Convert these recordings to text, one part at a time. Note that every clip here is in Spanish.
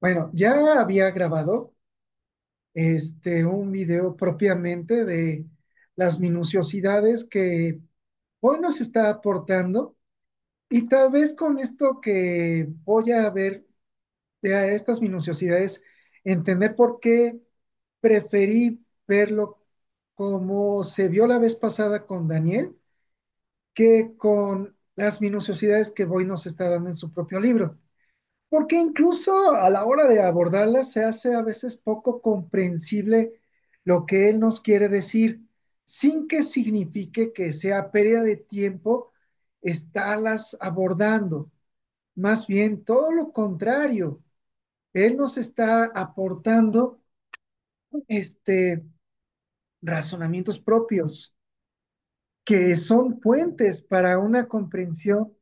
Bueno, ya había grabado un video propiamente de las minuciosidades que hoy nos está aportando y tal vez con esto que voy a ver de estas minuciosidades, entender por qué preferí verlo como se vio la vez pasada con Daniel que con las minuciosidades que Boy nos está dando en su propio libro. Porque incluso a la hora de abordarla se hace a veces poco comprensible lo que él nos quiere decir, sin que signifique que sea pérdida de tiempo estarlas abordando. Más bien, todo lo contrario, él nos está aportando este, razonamientos propios que son puentes para una comprensión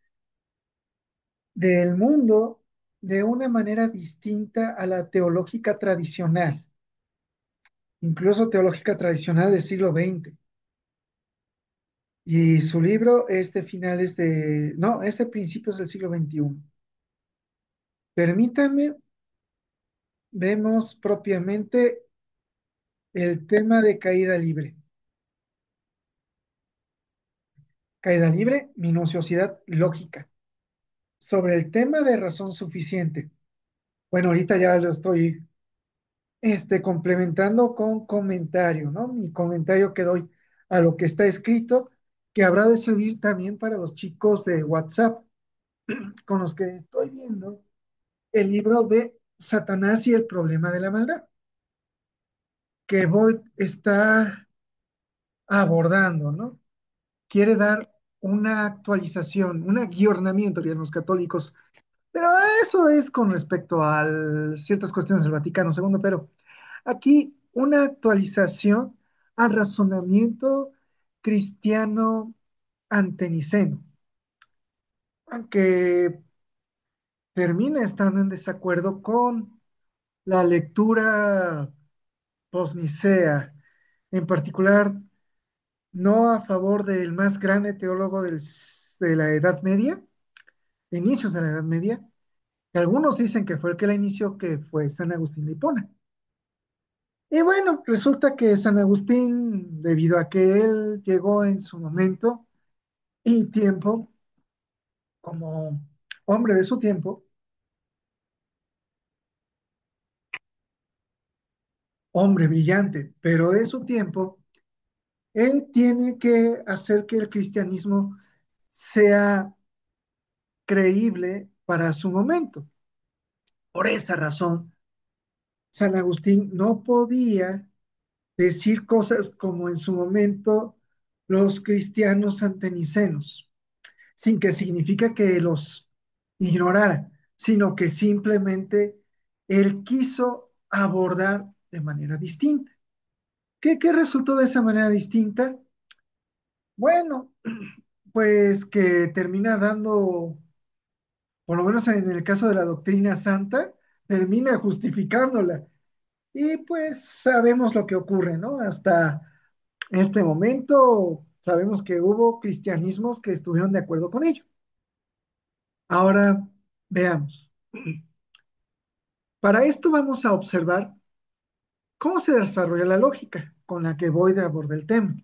del mundo de una manera distinta a la teológica tradicional, incluso teológica tradicional del siglo XX. Y su libro es de finales de, no, es de principios del siglo XXI. Permítanme, vemos propiamente el tema de caída libre. Caída libre, minuciosidad lógica. Sobre el tema de razón suficiente. Bueno, ahorita ya lo estoy complementando con comentario, ¿no? Mi comentario que doy a lo que está escrito, que habrá de servir también para los chicos de WhatsApp, con los que estoy viendo el libro de Satanás y el problema de la maldad, que Boyd está abordando, ¿no? Quiere dar una actualización, un aguiornamiento, dirían los católicos, pero eso es con respecto a ciertas cuestiones del Vaticano II, pero aquí una actualización al razonamiento cristiano anteniceno, aunque termina estando en desacuerdo con la lectura posnicea, en particular no a favor del más grande teólogo de la Edad Media, de inicios de la Edad Media, que algunos dicen que fue el que la inició, que fue San Agustín de Hipona. Y bueno, resulta que San Agustín, debido a que él llegó en su momento y tiempo como hombre de su tiempo, hombre brillante, pero de su tiempo, él tiene que hacer que el cristianismo sea creíble para su momento. Por esa razón, San Agustín no podía decir cosas como en su momento los cristianos antenicenos, sin que significa que los ignorara, sino que simplemente él quiso abordar de manera distinta. ¿Qué resultó de esa manera distinta? Bueno, pues que termina dando, por lo menos en el caso de la doctrina santa, termina justificándola. Y pues sabemos lo que ocurre, ¿no? Hasta este momento sabemos que hubo cristianismos que estuvieron de acuerdo con ello. Ahora veamos. Para esto vamos a observar cómo se desarrolla la lógica con la que Boyd aborda el tema.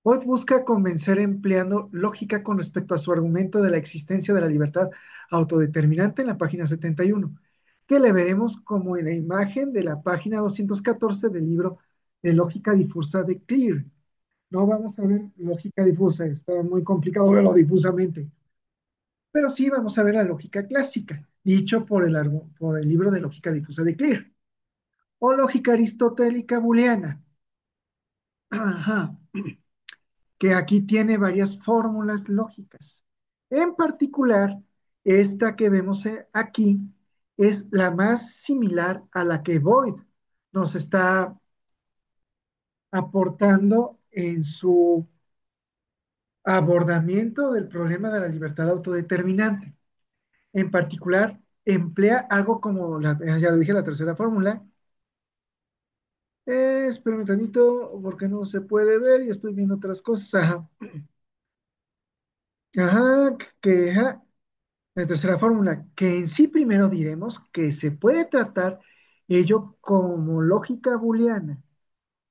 Boyd busca convencer empleando lógica con respecto a su argumento de la existencia de la libertad autodeterminante en la página 71, que le veremos como en la imagen de la página 214 del libro de lógica difusa de Clear. No vamos a ver lógica difusa, está muy complicado verlo difusamente, pero sí vamos a ver la lógica clásica, dicho por el libro de lógica difusa de Clear, o lógica aristotélica booleana. Ajá, que aquí tiene varias fórmulas lógicas. En particular, esta que vemos aquí es la más similar a la que Boyd nos está aportando en su abordamiento del problema de la libertad autodeterminante. En particular, emplea algo como, ya lo dije, la tercera fórmula. Espérame un tantito, porque no se puede ver y estoy viendo otras cosas. Ajá, ajá, ajá, La tercera fórmula, que en sí primero diremos que se puede tratar ello como lógica booleana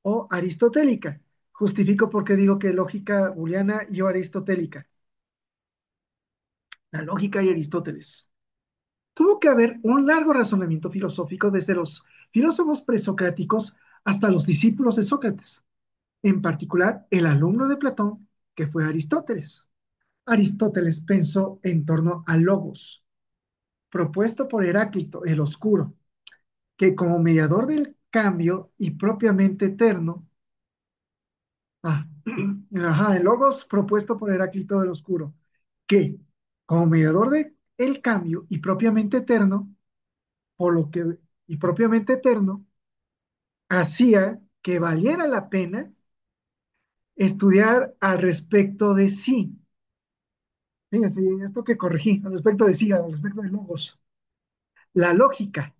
o aristotélica. Justifico por qué digo que lógica booleana y o aristotélica. La lógica y Aristóteles. Tuvo que haber un largo razonamiento filosófico desde los filósofos presocráticos hasta los discípulos de Sócrates, en particular el alumno de Platón, que fue Aristóteles. Aristóteles pensó en torno al logos, propuesto por Heráclito el Oscuro, que como mediador del cambio y propiamente eterno, ah, ajá, el logos propuesto por Heráclito el Oscuro, que como mediador del cambio y propiamente eterno, por lo que y propiamente eterno, hacía que valiera la pena estudiar al respecto de sí. Fíjense, esto que corregí, al respecto de sí, al respecto de logos. La lógica,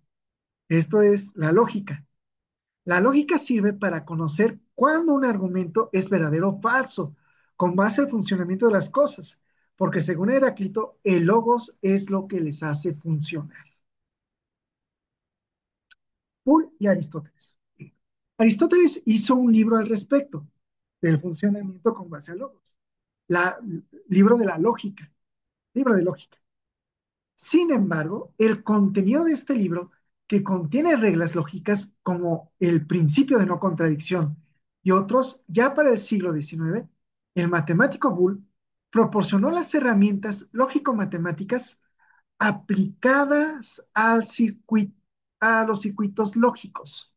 esto es la lógica. La lógica sirve para conocer cuándo un argumento es verdadero o falso, con base al funcionamiento de las cosas, porque según Heráclito, el logos es lo que les hace funcionar. Poole y Aristóteles. Aristóteles hizo un libro al respecto del funcionamiento con base al logos, la, libro de la lógica, libro de lógica. Sin embargo, el contenido de este libro, que contiene reglas lógicas como el principio de no contradicción y otros, ya para el siglo XIX, el matemático Bull proporcionó las herramientas lógico-matemáticas aplicadas a los circuitos lógicos.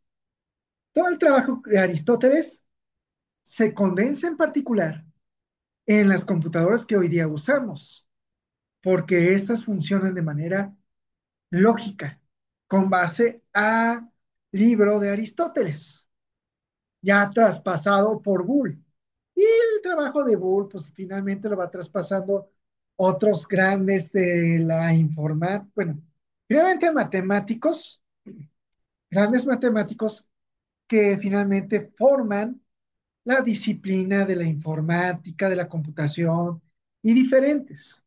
Todo el trabajo de Aristóteles se condensa en particular en las computadoras que hoy día usamos, porque estas funcionan de manera lógica, con base a libro de Aristóteles, ya traspasado por Bull. Y el trabajo de Bull, pues finalmente lo va traspasando otros grandes de la informática, bueno, primeramente matemáticos, grandes matemáticos que finalmente forman la disciplina de la informática, de la computación y diferentes.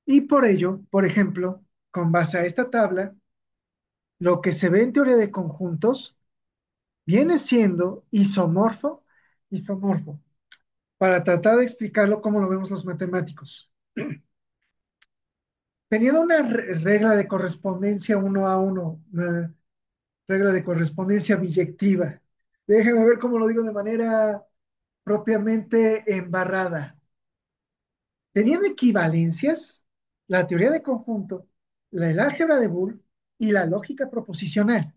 Y por ello, por ejemplo, con base a esta tabla, lo que se ve en teoría de conjuntos viene siendo isomorfo, para tratar de explicarlo como lo vemos los matemáticos. Teniendo una regla de correspondencia uno a uno, una regla de correspondencia biyectiva. Déjenme ver cómo lo digo de manera propiamente embarrada. Teniendo equivalencias, la teoría de conjunto, el álgebra de Boole y la lógica proposicional,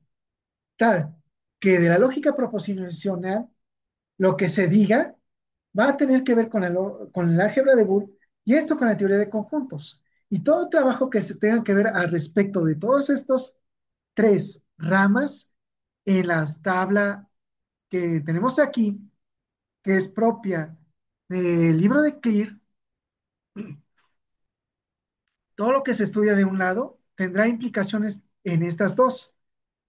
tal que de la lógica proposicional lo que se diga va a tener que ver con el álgebra de Boole y esto con la teoría de conjuntos. Y todo trabajo que se tenga que ver al respecto de todos estos tres ramas en la tabla que tenemos aquí, que es propia del libro de Clear, todo lo que se estudia de un lado tendrá implicaciones en estas dos,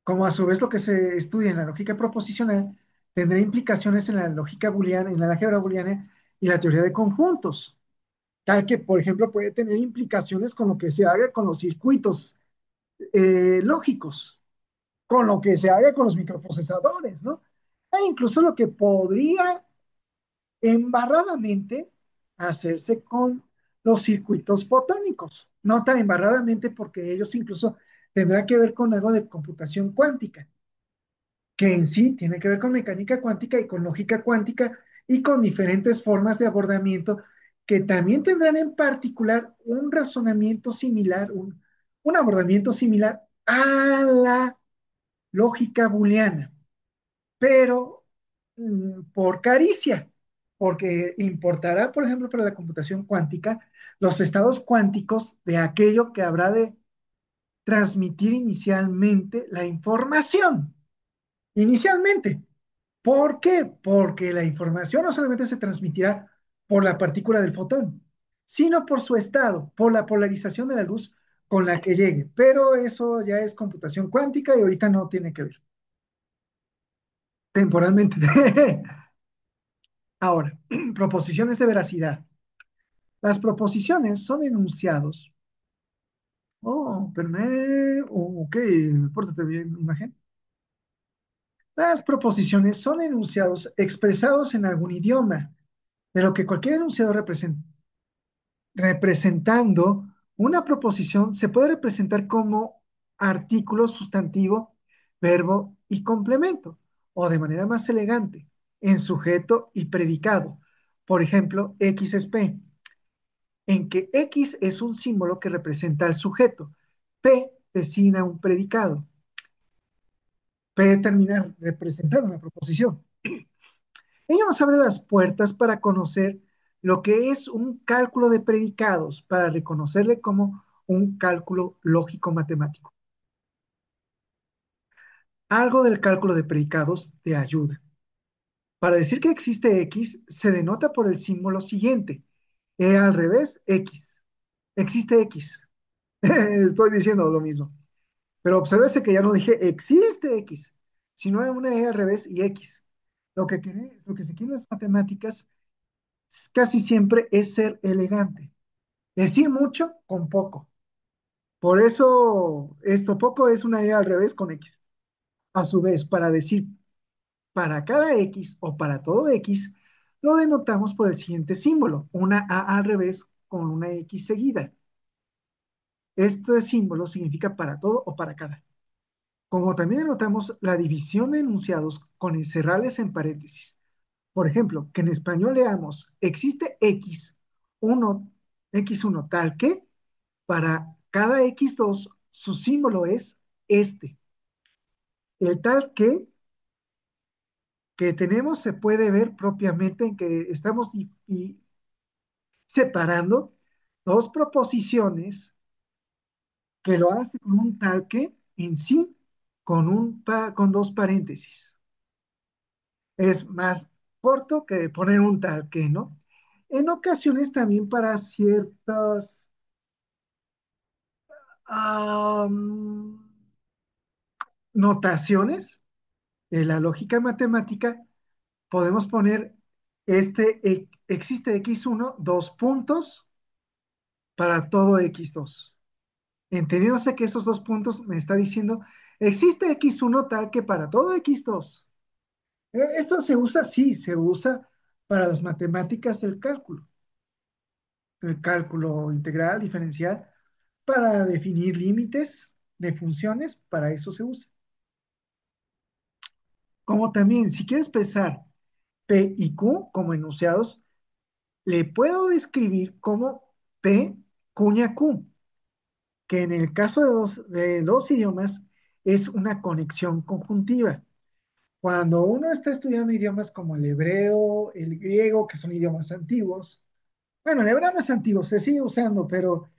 como a su vez lo que se estudia en la lógica proposicional tendrá implicaciones en la lógica booleana, en la álgebra booleana y la teoría de conjuntos, tal que, por ejemplo, puede tener implicaciones con lo que se haga con los circuitos lógicos, con lo que se haga con los microprocesadores, ¿no? E incluso lo que podría embarradamente hacerse con los circuitos fotónicos. No tan embarradamente porque ellos incluso tendrán que ver con algo de computación cuántica, que en sí tiene que ver con mecánica cuántica y con lógica cuántica y con diferentes formas de abordamiento que también tendrán en particular un razonamiento similar, un abordamiento similar a la lógica booleana, pero por caricia, porque importará, por ejemplo, para la computación cuántica, los estados cuánticos de aquello que habrá de transmitir inicialmente la información. Inicialmente. ¿Por qué? Porque la información no solamente se transmitirá por la partícula del fotón, sino por su estado, por la polarización de la luz con la que llegue. Pero eso ya es computación cuántica y ahorita no tiene que ver temporalmente. Ahora, proposiciones de veracidad. Las proposiciones son enunciados. Oh, pero ok, pórtate bien, imagen. Las proposiciones son enunciados expresados en algún idioma, de lo que cualquier enunciado representando una proposición se puede representar como artículo, sustantivo, verbo y complemento, o de manera más elegante, en sujeto y predicado. Por ejemplo, X es P, en que X es un símbolo que representa al sujeto, P designa un predicado, P termina representando una proposición. Ello nos abre las puertas para conocer lo que es un cálculo de predicados, para reconocerle como un cálculo lógico matemático. Algo del cálculo de predicados te ayuda. Para decir que existe X, se denota por el símbolo siguiente. Al revés, X. Existe X. Estoy diciendo lo mismo. Pero obsérvese que ya no dije existe X, sino una E al revés y X. Lo que se quiere en las matemáticas casi siempre es ser elegante. Decir mucho con poco. Por eso, esto poco es una E al revés con X. A su vez, para decir para cada X o para todo X, lo denotamos por el siguiente símbolo, una A al revés con una X seguida. Este símbolo significa para todo o para cada. Como también denotamos la división de enunciados con encerrales en paréntesis. Por ejemplo, que en español leamos, existe X1, X1 tal que, para cada X2 su símbolo es este. El tal que tenemos se puede ver propiamente en que estamos separando dos proposiciones que lo hace con un tal que en sí con dos paréntesis. Es más corto que poner un tal que, ¿no? En ocasiones también para ciertas um, notaciones de la lógica matemática, podemos poner existe X1, dos puntos para todo X2. Entendiéndose que esos dos puntos me está diciendo, existe X1 tal que para todo X2. Esto se usa, sí, se usa para las matemáticas del cálculo, el cálculo integral, diferencial, para definir límites de funciones, para eso se usa. Como también, si quiero expresar P y Q como enunciados, le puedo describir como P cuña Q, que en el caso de dos idiomas es una conexión conjuntiva. Cuando uno está estudiando idiomas como el hebreo, el griego, que son idiomas antiguos, bueno, el hebreo no es antiguo, se sigue usando, pero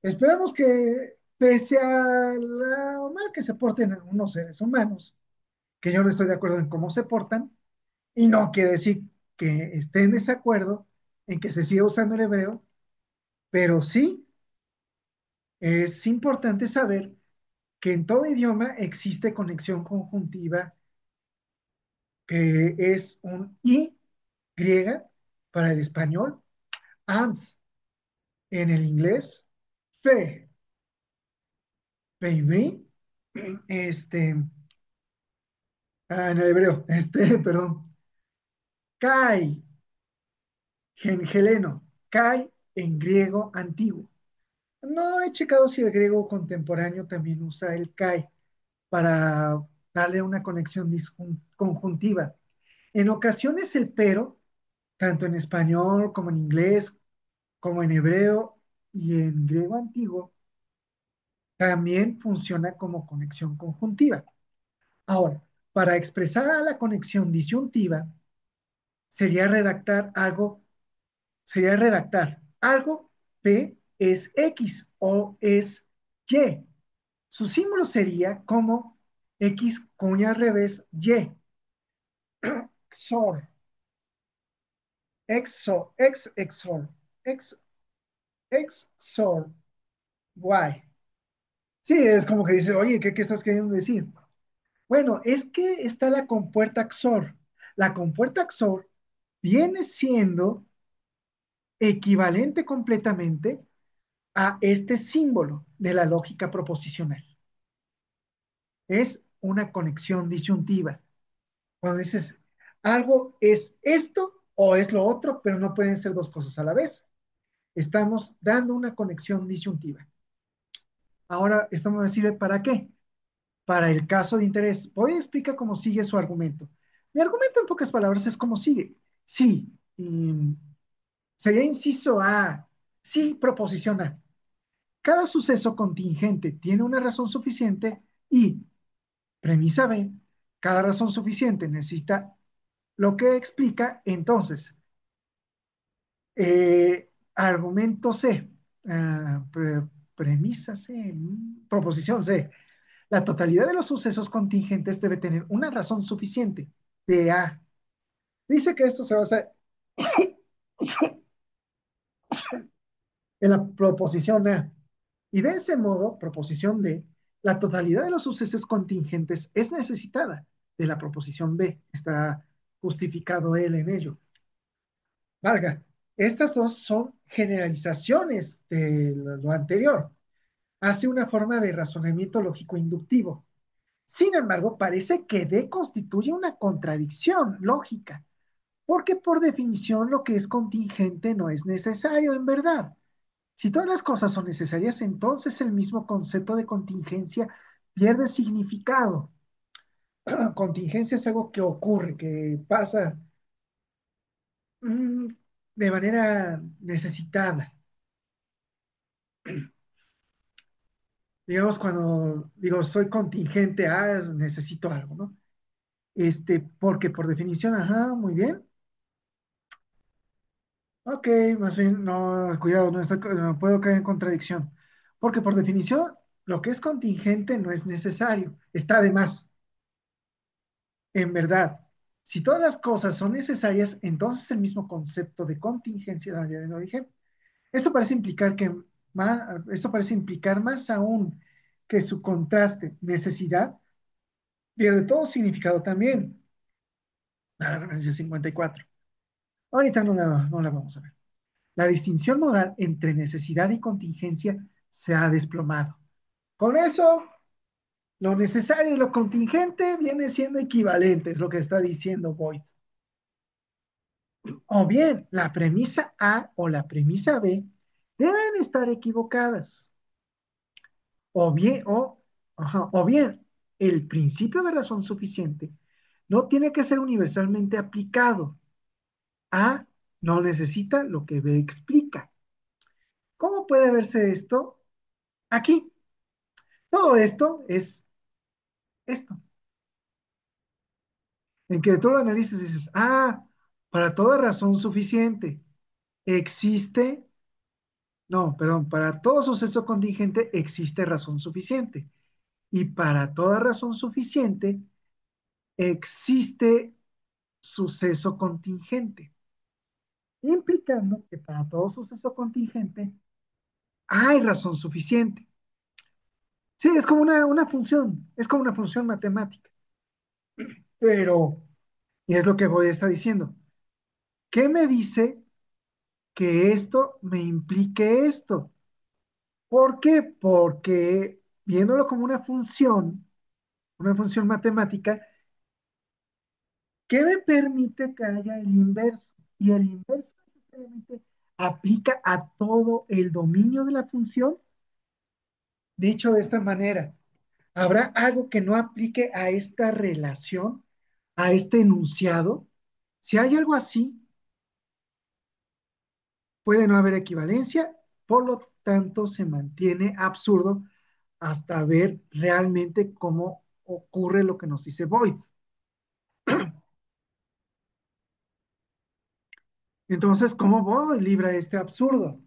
esperamos que pese a la mal que se porten algunos seres humanos, que yo no estoy de acuerdo en cómo se portan, y no quiere decir que esté en desacuerdo en que se siga usando el hebreo, pero sí es importante saber que en todo idioma existe conexión conjuntiva, que es un I griega para el español, ans en el inglés, fe, feibri, este, en el hebreo, perdón, kai, gengeleno, kai en griego antiguo. No he checado si el griego contemporáneo también usa el kai para darle una conexión conjuntiva. En ocasiones el pero, tanto en español como en inglés, como en hebreo y en griego antiguo, también funciona como conexión conjuntiva. Ahora, para expresar la conexión disyuntiva, sería redactar algo, sería redactar algo P es X o es Y. Su símbolo sería como X cuña al revés Y. XOR, XOR, XOR, XOR, Y. Sí, es como que dices, oye, ¿qué estás queriendo decir? Bueno, es que está la compuerta XOR. La compuerta XOR viene siendo equivalente completamente a este símbolo de la lógica proposicional. Es una conexión disyuntiva. Cuando dices algo es esto o es lo otro, pero no pueden ser dos cosas a la vez. Estamos dando una conexión disyuntiva. Ahora, esto me sirve para qué? Para el caso de interés. Voy a explicar cómo sigue su argumento. Mi argumento en pocas palabras es cómo sigue. Sí, sería inciso A. Sí, proposición A. Cada suceso contingente tiene una razón suficiente y, premisa B, cada razón suficiente necesita lo que explica. Entonces, argumento C, premisa C, proposición C. La totalidad de los sucesos contingentes debe tener una razón suficiente de A. Dice que esto se basa en la proposición A. Y de ese modo, proposición D, la totalidad de los sucesos contingentes es necesitada de la proposición B. Está justificado él en ello. Varga, estas dos son generalizaciones de lo anterior. Hace una forma de razonamiento lógico inductivo. Sin embargo, parece que D constituye una contradicción lógica, porque por definición lo que es contingente no es necesario en verdad. Si todas las cosas son necesarias, entonces el mismo concepto de contingencia pierde significado. Contingencia es algo que ocurre, que pasa mm, de manera necesitada. Digamos, cuando digo soy contingente, necesito algo, ¿no? Porque por definición, ajá, muy bien. Ok, más bien, no, cuidado, no puedo caer en contradicción. Porque por definición, lo que es contingente no es necesario, está de más. En verdad, si todas las cosas son necesarias, entonces el mismo concepto de contingencia, ya lo dije, esto parece implicar esto parece implicar más aún que su contraste, necesidad, pierde todo significado también. La referencia 54. Ahorita no la vamos a ver. La distinción modal entre necesidad y contingencia se ha desplomado. Con eso, lo necesario y lo contingente viene siendo equivalente, es lo que está diciendo Boyd. O bien, la premisa A o la premisa B deben estar equivocadas. O bien, el principio de razón suficiente no tiene que ser universalmente aplicado. A no necesita lo que B explica. ¿Cómo puede verse esto? Aquí. Todo esto es esto. En que tú lo analices y dices, para toda razón suficiente existe, no, perdón, para todo suceso contingente existe razón suficiente. Y para toda razón suficiente existe suceso contingente, implicando que para todo suceso contingente hay razón suficiente. Sí, es como una función, es como una función matemática, pero, y es lo que voy a estar diciendo, ¿qué me dice que esto me implique esto? ¿Por qué? Porque viéndolo como una función matemática, ¿qué me permite que haya el inverso? Y el inverso necesariamente aplica a todo el dominio de la función. Dicho de esta manera, ¿habrá algo que no aplique a esta relación, a este enunciado? Si hay algo así, puede no haber equivalencia, por lo tanto se mantiene absurdo hasta ver realmente cómo ocurre lo que nos dice Boyd. Entonces, ¿cómo Boyd libra este absurdo?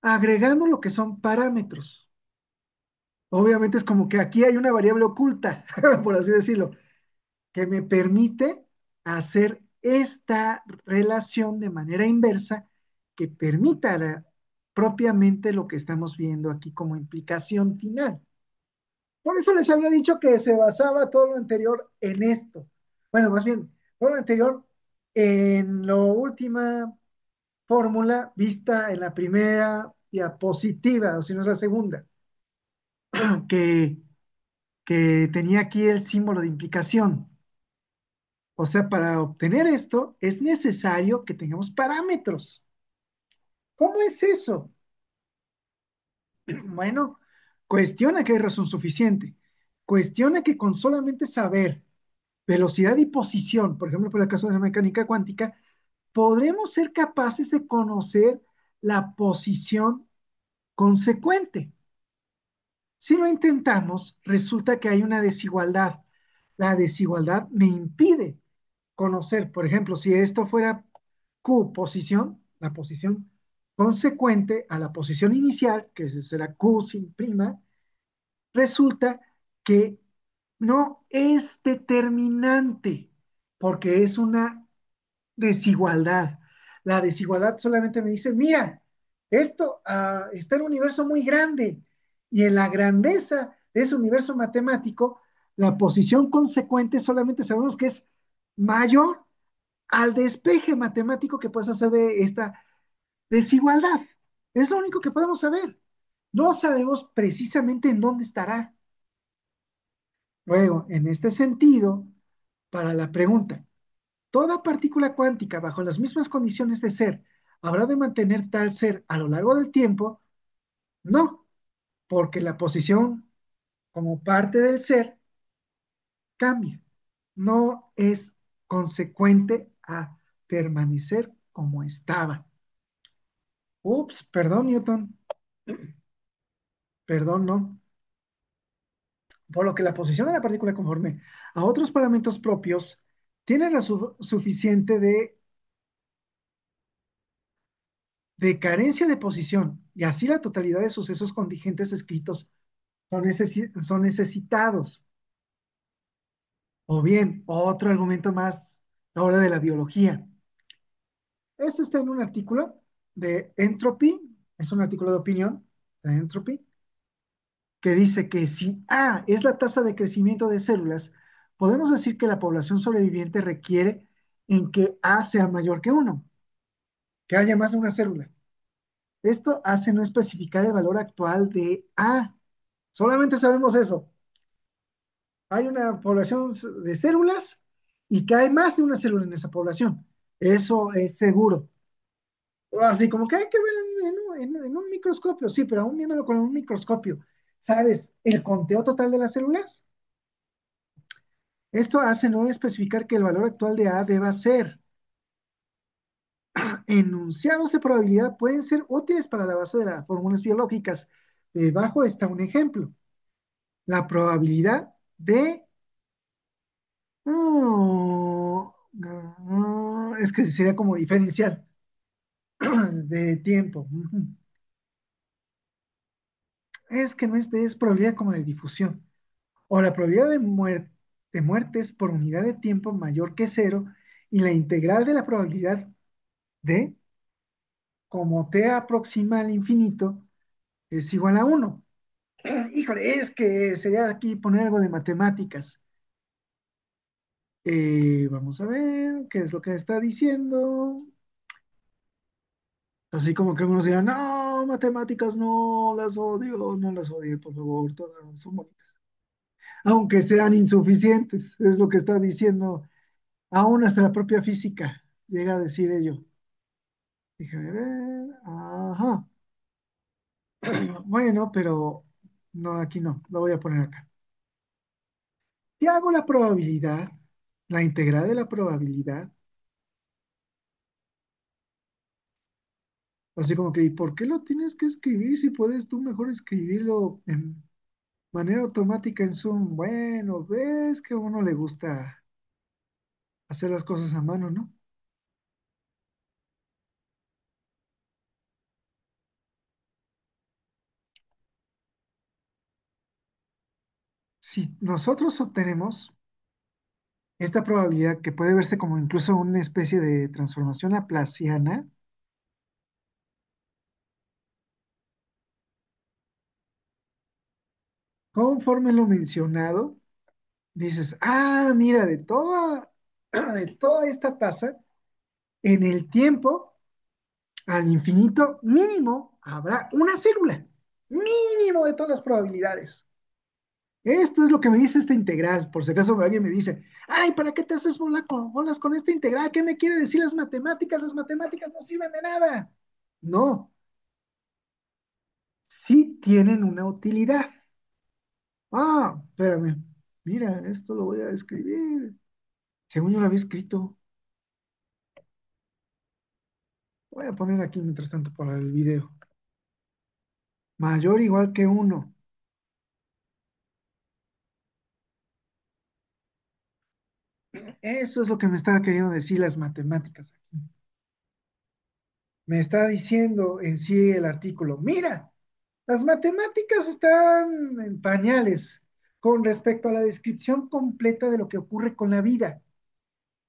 Agregando lo que son parámetros. Obviamente es como que aquí hay una variable oculta, por así decirlo, que me permite hacer esta relación de manera inversa que permita propiamente lo que estamos viendo aquí como implicación final. Por eso les había dicho que se basaba todo lo anterior en esto. Bueno, más bien, todo lo anterior En la última fórmula vista en la primera diapositiva, o si no es la segunda, que, que tenía aquí el símbolo de implicación. O sea, para obtener esto es necesario que tengamos parámetros. ¿Cómo es eso? Bueno, cuestiona que hay razón suficiente. Cuestiona que con solamente saber velocidad y posición, por ejemplo, por el caso de la mecánica cuántica, podremos ser capaces de conocer la posición consecuente. Si lo intentamos, resulta que hay una desigualdad. La desigualdad me impide conocer, por ejemplo, si esto fuera Q posición, la posición consecuente a la posición inicial, que será Q sin prima, resulta que no es determinante, porque es una desigualdad. La desigualdad solamente me dice, mira, esto está en un universo muy grande y en la grandeza de ese universo matemático, la posición consecuente solamente sabemos que es mayor al despeje matemático que puede hacer de esta desigualdad. Es lo único que podemos saber. No sabemos precisamente en dónde estará. Luego, en este sentido, para la pregunta, ¿toda partícula cuántica bajo las mismas condiciones de ser habrá de mantener tal ser a lo largo del tiempo? No, porque la posición como parte del ser cambia. No es consecuente a permanecer como estaba. Ups, perdón, Newton, perdón, no. Por lo que la posición de la partícula conforme a otros parámetros propios tiene la suficiente de carencia de posición y así la totalidad de sucesos contingentes escritos son necesitados. O bien, otro argumento más ahora de la biología. Este está en un artículo de Entropy, es un artículo de opinión de Entropy, que dice que si A es la tasa de crecimiento de células, podemos decir que la población sobreviviente requiere en que A sea mayor que uno, que haya más de una célula. Esto hace no especificar el valor actual de A. Solamente sabemos eso. Hay una población de células y que hay más de una célula en esa población. Eso es seguro. Así como que hay que ver en un microscopio, sí, pero aún viéndolo con un microscopio, ¿sabes el conteo total de las células? Esto hace no especificar que el valor actual de A deba ser. Enunciados de probabilidad pueden ser útiles para la base de las fórmulas biológicas. Debajo está un ejemplo. La probabilidad de... Oh, es que sería como diferencial de tiempo. Es que no es probabilidad como de difusión. O la probabilidad de muertes por unidad de tiempo mayor que cero y la integral de la probabilidad de, como t aproxima al infinito, es igual a uno. Híjole, es que sería aquí poner algo de matemáticas. Vamos a ver qué es lo que está diciendo. Así como que algunos dirán, no, matemáticas no las odio, no las odio, por favor, todas son bonitas. Aunque sean insuficientes, es lo que está diciendo, aún hasta la propia física llega a decir ello. Déjame ver, ajá. Bueno, pero no, aquí no, lo voy a poner acá. Si hago la probabilidad, la integral de la probabilidad, así como que, ¿y por qué lo tienes que escribir si puedes tú mejor escribirlo en manera automática en Zoom? Bueno, ves que a uno le gusta hacer las cosas a mano, ¿no? Si nosotros obtenemos esta probabilidad que puede verse como incluso una especie de transformación laplaciana, conforme lo mencionado, dices, ah, mira, de toda esta tasa, En el tiempo, al infinito mínimo, habrá una célula. Mínimo de todas las probabilidades. Esto es lo que me dice esta integral. Por si acaso alguien me dice, ay, ¿para qué te haces bolas con esta integral? ¿Qué me quiere decir las matemáticas? Las matemáticas no sirven de nada. No, sí tienen una utilidad. Ah, espérame. Mira, esto lo voy a escribir. Según yo lo había escrito. Voy a poner aquí mientras tanto para el video. Mayor o igual que uno. Eso es lo que me estaba queriendo decir las matemáticas. Me está diciendo en sí el artículo. Mira, las matemáticas están en pañales con respecto a la descripción completa de lo que ocurre con la vida.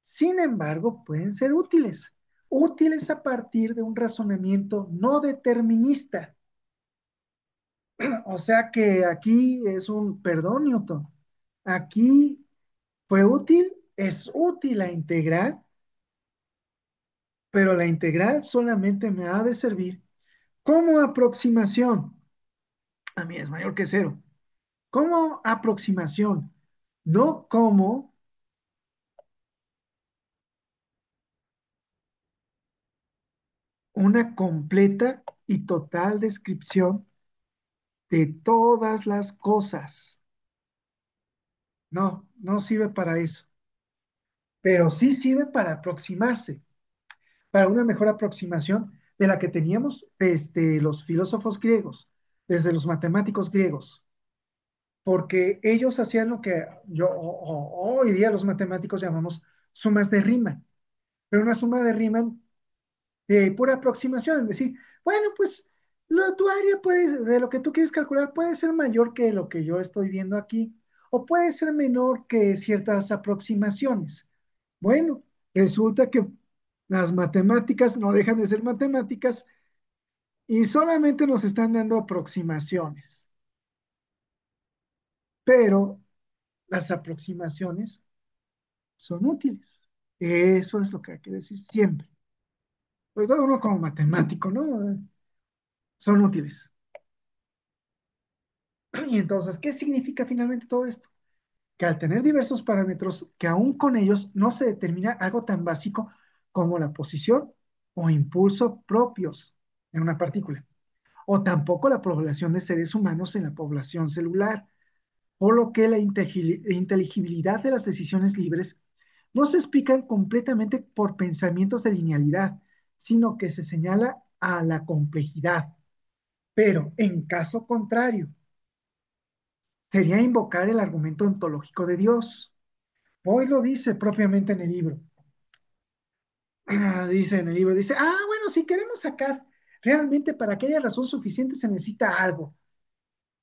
Sin embargo, pueden ser útiles. Útiles a partir de un razonamiento no determinista. O sea que aquí es un, perdón, Newton, aquí fue útil, es útil la integral, pero la integral solamente me ha de servir como aproximación. A mí es mayor que cero. Como aproximación, no como una completa y total descripción de todas las cosas. No, no sirve para eso, pero sí sirve para aproximarse, para una mejor aproximación de la que teníamos desde los filósofos griegos, desde los matemáticos griegos, porque ellos hacían lo que hoy día los matemáticos llamamos sumas de Riemann, pero una suma de Riemann de pura aproximación, es decir, bueno, pues tu área puede, de lo que tú quieres calcular puede ser mayor que lo que yo estoy viendo aquí, o puede ser menor que ciertas aproximaciones. Bueno, resulta que las matemáticas no dejan de ser matemáticas y solamente nos están dando aproximaciones, pero las aproximaciones son útiles. Eso es lo que hay que decir siempre. Pues todo uno como matemático, ¿no? Son útiles. Y entonces, ¿qué significa finalmente todo esto? Que al tener diversos parámetros, que aún con ellos no se determina algo tan básico como la posición o impulso propios en una partícula, o tampoco la población de seres humanos en la población celular, por lo que la inteligibilidad de las decisiones libres no se explican completamente por pensamientos de linealidad, sino que se señala a la complejidad. Pero en caso contrario, sería invocar el argumento ontológico de Dios. Hoy lo dice propiamente en el libro. Dice en el libro, dice, bueno, si queremos sacar realmente para que haya razón suficiente se necesita algo.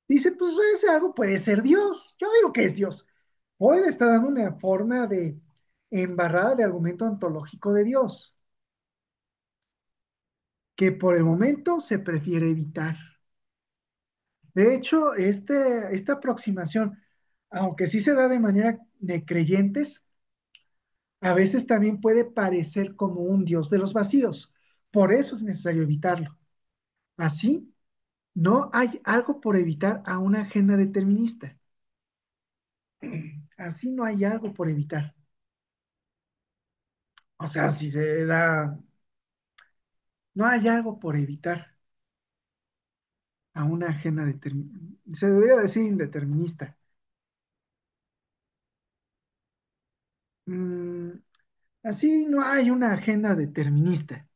Dice, pues ese algo puede ser Dios. Yo digo que es Dios. Hoy le está dando una forma de embarrada de argumento ontológico de Dios, que por el momento se prefiere evitar. De hecho, esta aproximación, aunque sí se da de manera de creyentes, a veces también puede parecer como un Dios de los vacíos. Por eso es necesario evitarlo. Así, no hay algo por evitar a una agenda determinista. Así no hay algo por evitar. O sea, si se da, no hay algo por evitar a una agenda determinista. Se debería decir indeterminista. Mm, así no hay una agenda determinista,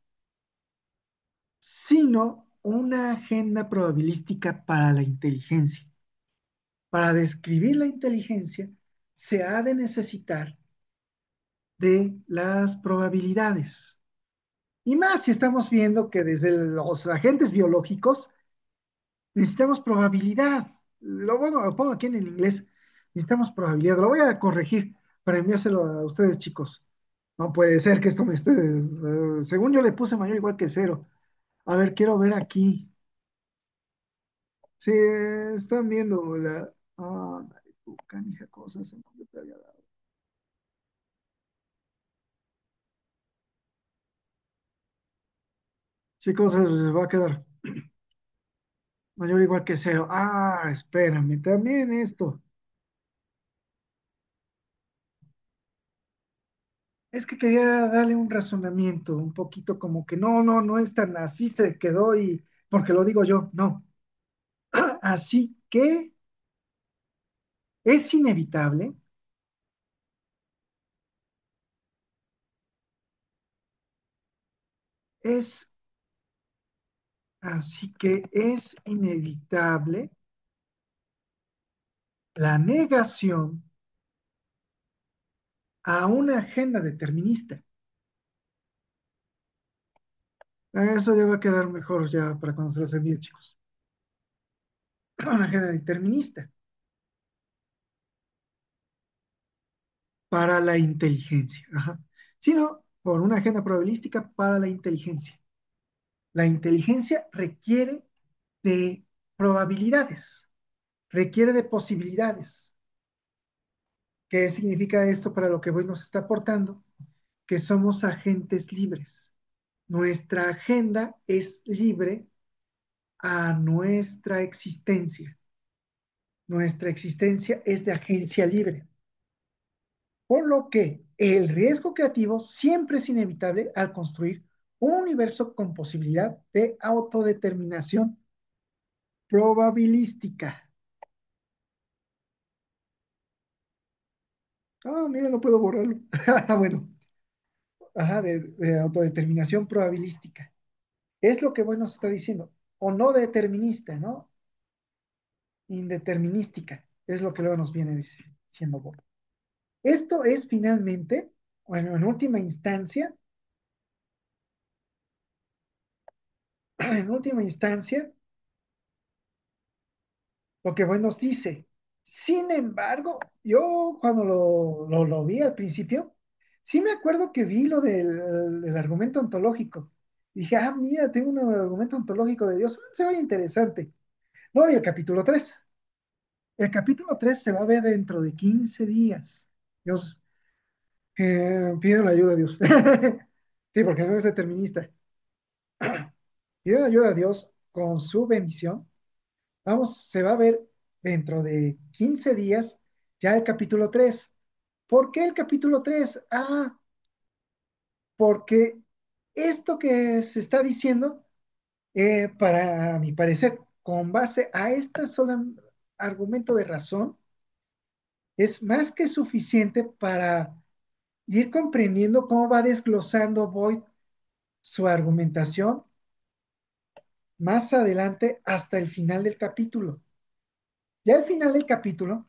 sino una agenda probabilística para la inteligencia. Para describir la inteligencia se ha de necesitar de las probabilidades. Y más si estamos viendo que desde los agentes biológicos necesitamos probabilidad. Bueno, lo pongo aquí en el inglés. Necesitamos probabilidad. Lo voy a corregir para enviárselo a ustedes, chicos. No puede ser que esto me esté. Según yo le puse mayor igual que cero. A ver, quiero ver aquí. Sí, están viendo la. Canija cosas. Yo te había dado. Chicos, les va a quedar mayor o igual que cero. Ah, espérame, también esto. Es que quería darle un razonamiento, un poquito como que no, no, no es tan así se quedó y porque lo digo yo, no. Así que es inevitable, es así que es inevitable la negación a una agenda determinista. Eso ya va a quedar mejor ya para cuando se los envíe, chicos. Una agenda determinista para la inteligencia. Ajá. Sino por una agenda probabilística para la inteligencia. La inteligencia requiere de probabilidades, requiere de posibilidades. ¿Qué significa esto para lo que hoy nos está aportando? Que somos agentes libres. Nuestra agenda es libre a nuestra existencia. Nuestra existencia es de agencia libre. Por lo que el riesgo creativo siempre es inevitable al construir un universo con posibilidad de autodeterminación probabilística. Ah, mira, no puedo borrarlo. Bueno, ajá, de autodeterminación probabilística. Es lo que bueno se está diciendo. O no determinista, ¿no? Indeterminística. Es lo que luego nos viene diciendo Bob. Esto es finalmente, bueno, en última instancia, en última instancia, lo que bueno nos dice. Sin embargo, yo cuando lo vi al principio, sí me acuerdo que vi lo del argumento ontológico. Dije, ah, mira, tengo un argumento ontológico de Dios, se ve interesante. No, y el capítulo 3. El capítulo 3 se va a ver dentro de 15 días. Dios, pido la ayuda a Dios. Sí, porque no es determinista. Pido la ayuda a Dios con su bendición. Vamos, se va a ver dentro de 15 días ya el capítulo 3. ¿Por qué el capítulo 3? Ah, porque esto que se está diciendo, para mi parecer, con base a este solo argumento de razón, es más que suficiente para ir comprendiendo cómo va desglosando Boyd su argumentación más adelante hasta el final del capítulo. Ya al final del capítulo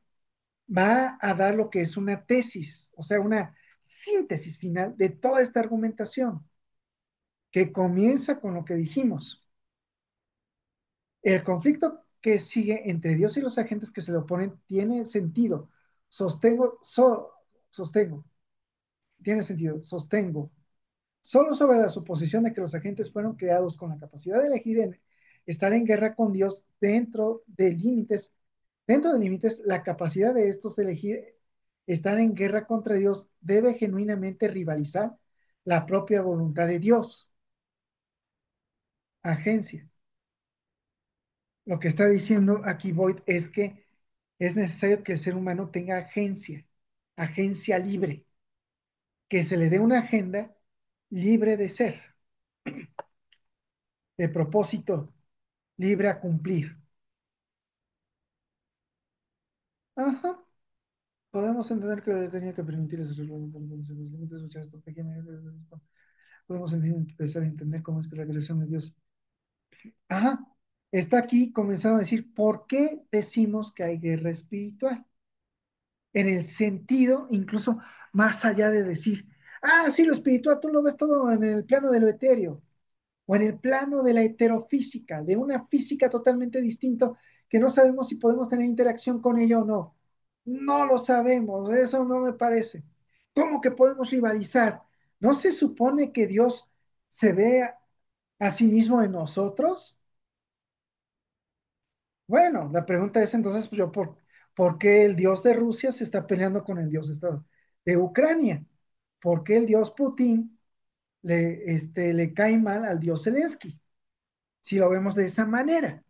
va a dar lo que es una tesis, o sea, una síntesis final de toda esta argumentación, que comienza con lo que dijimos. El conflicto que sigue entre Dios y los agentes que se le oponen tiene sentido. Sostengo, tiene sentido, sostengo. Solo sobre la suposición de que los agentes fueron creados con la capacidad de elegir estar en guerra con Dios dentro de límites, la capacidad de estos de elegir estar en guerra contra Dios debe genuinamente rivalizar la propia voluntad de Dios. Agencia. Lo que está diciendo aquí Boyd es que es necesario que el ser humano tenga agencia, agencia libre, que se le dé una agenda libre de ser, de propósito, libre a cumplir. Ajá. Podemos entender que tenía que permitir ese reglamento de los límites de su estrategia. Podemos empezar a entender cómo es que la creación de Dios. Ajá. Está aquí comenzando a decir por qué decimos que hay guerra espiritual. En el sentido, incluso más allá de decir, ah, sí, lo espiritual tú lo ves todo en el plano de lo etéreo o en el plano de la heterofísica, de una física totalmente distinta que no sabemos si podemos tener interacción con ella o no. No lo sabemos, eso no me parece. ¿Cómo que podemos rivalizar? ¿No se supone que Dios se ve a sí mismo en nosotros? Bueno, la pregunta es entonces, pues, ¿por qué el Dios de Rusia se está peleando con el Dios de Ucrania? ¿Por qué el Dios Putin le cae mal al Dios Zelensky? si lo vemos de esa manera.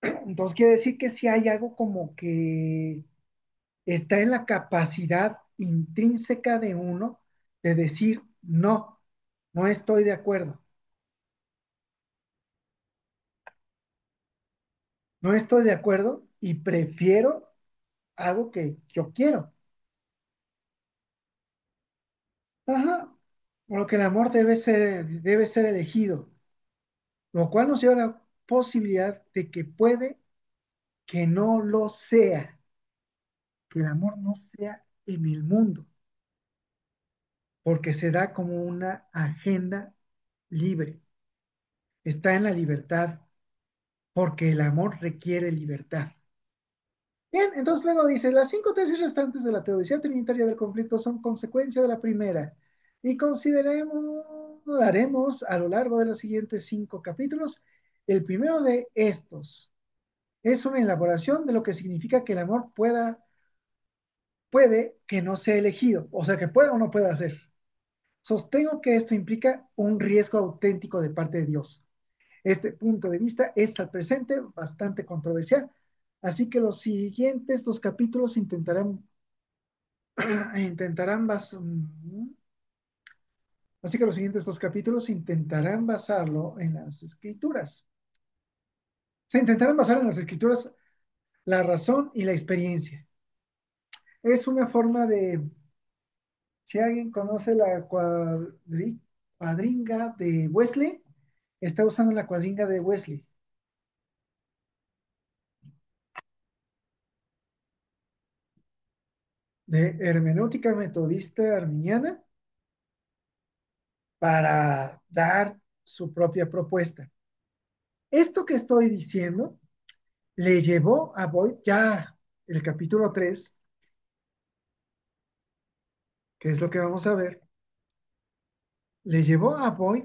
Entonces quiere decir que si hay algo como que está en la capacidad intrínseca de uno de decir, no, no estoy de acuerdo, no estoy de acuerdo y prefiero algo que yo quiero. Ajá, por lo que el amor debe ser elegido, lo cual nos lleva a la posibilidad de que puede que no lo sea, que el amor no sea en el mundo, porque se da como una agenda libre, está en la libertad, porque el amor requiere libertad. Bien, entonces luego dice, las cinco tesis restantes de la teoría trinitaria del conflicto son consecuencia de la primera y haremos a lo largo de los siguientes cinco capítulos. El primero de estos es una elaboración de lo que significa que el amor puede que no sea elegido, o sea, que pueda o no pueda ser. Sostengo que esto implica un riesgo auténtico de parte de Dios. Este punto de vista es al presente bastante controversial, así que los siguientes dos capítulos intentarán así que los siguientes dos capítulos intentarán basarlo en las escrituras. Se intentarán basar en las escrituras la razón y la experiencia. Es una forma de, si alguien conoce la cuadringa de Wesley, está usando la cuadringa de Wesley, de hermenéutica metodista arminiana, para dar su propia propuesta. Esto que estoy diciendo le llevó a Boyd ya el capítulo 3, que es lo que vamos a ver, le llevó a Boyd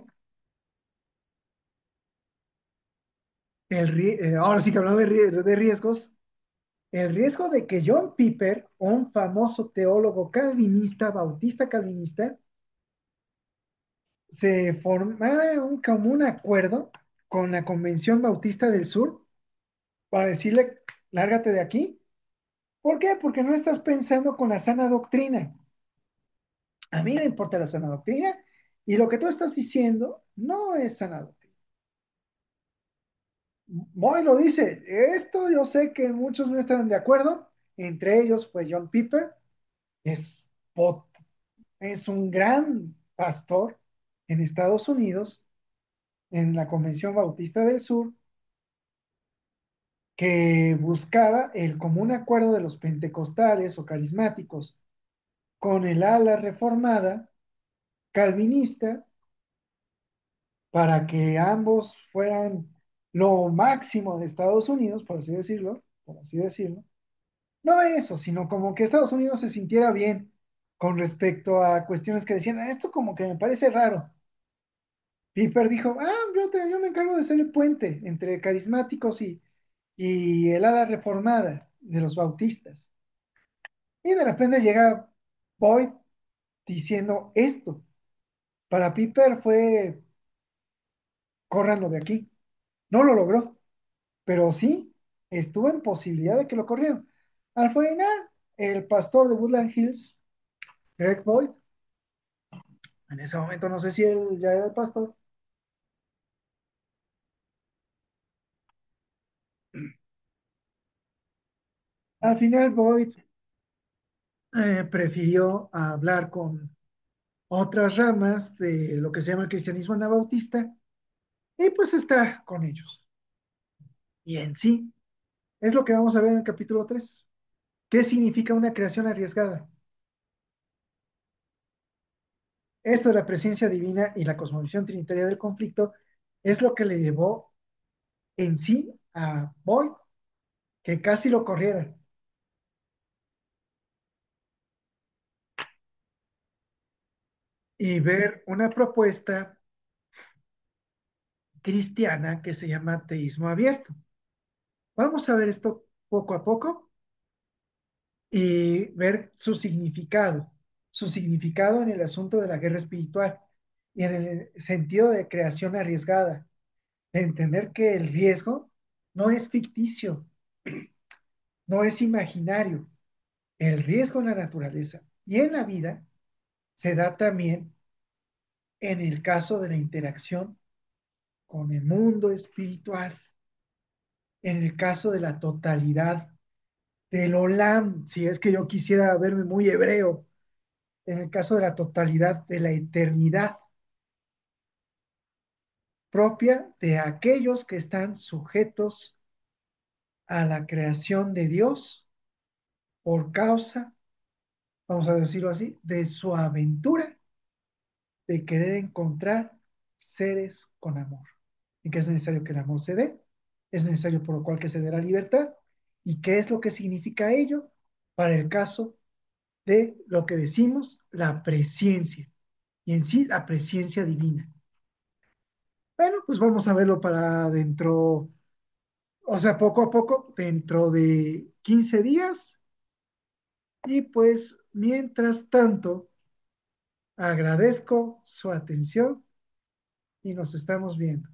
ahora sí que hablando de riesgos, el riesgo de que John Piper, un famoso teólogo calvinista, bautista calvinista, se formara como un acuerdo con la Convención Bautista del Sur para decirle, lárgate de aquí. ¿Por qué? Porque no estás pensando con la sana doctrina. A mí me importa la sana doctrina y lo que tú estás diciendo no es sana doctrina. Moy lo dice, esto yo sé que muchos no estarán de acuerdo, entre ellos fue John Piper, es, es un gran pastor en Estados Unidos, en la Convención Bautista del Sur, que buscaba el común acuerdo de los pentecostales o carismáticos con el ala reformada calvinista para que ambos fueran lo máximo de Estados Unidos, por así decirlo. No eso, sino como que Estados Unidos se sintiera bien con respecto a cuestiones que decían, "Ah, esto como que me parece raro". Piper dijo, yo me encargo de ser el puente entre carismáticos y el ala reformada de los bautistas. Y de repente llega Boyd diciendo esto. Para Piper fue, córranlo de aquí. No lo logró, pero sí estuvo en posibilidad de que lo corrieran. Al final, el pastor de Woodland Hills, Greg Boyd, en ese momento no sé si él ya era el pastor, al final Boyd prefirió hablar con otras ramas de lo que se llama el cristianismo anabautista y pues está con ellos. Y en sí, es lo que vamos a ver en el capítulo 3. ¿Qué significa una creación arriesgada? Esto de la presencia divina y la cosmovisión trinitaria del conflicto es lo que le llevó en sí a Boyd que casi lo corriera y ver una propuesta cristiana que se llama teísmo abierto. Vamos a ver esto poco a poco y ver su significado en el asunto de la guerra espiritual y en el sentido de creación arriesgada. de entender que el riesgo no es ficticio, no es imaginario. El riesgo en la naturaleza y en la vida se da también en el caso de la interacción con el mundo espiritual, en el caso de la totalidad del olam, si es que yo quisiera verme muy hebreo, en el caso de la totalidad de la eternidad propia de aquellos que están sujetos a la creación de Dios por causa, vamos a decirlo así, de su aventura de querer encontrar seres con amor. Y que es necesario que el amor se dé, es necesario por lo cual que se dé la libertad. ¿Y qué es lo que significa ello para el caso de lo que decimos, la presencia? Y en sí, la presencia divina. Bueno, pues vamos a verlo para dentro, o sea, poco a poco, dentro de 15 días. Y pues, mientras tanto, agradezco su atención y nos estamos viendo.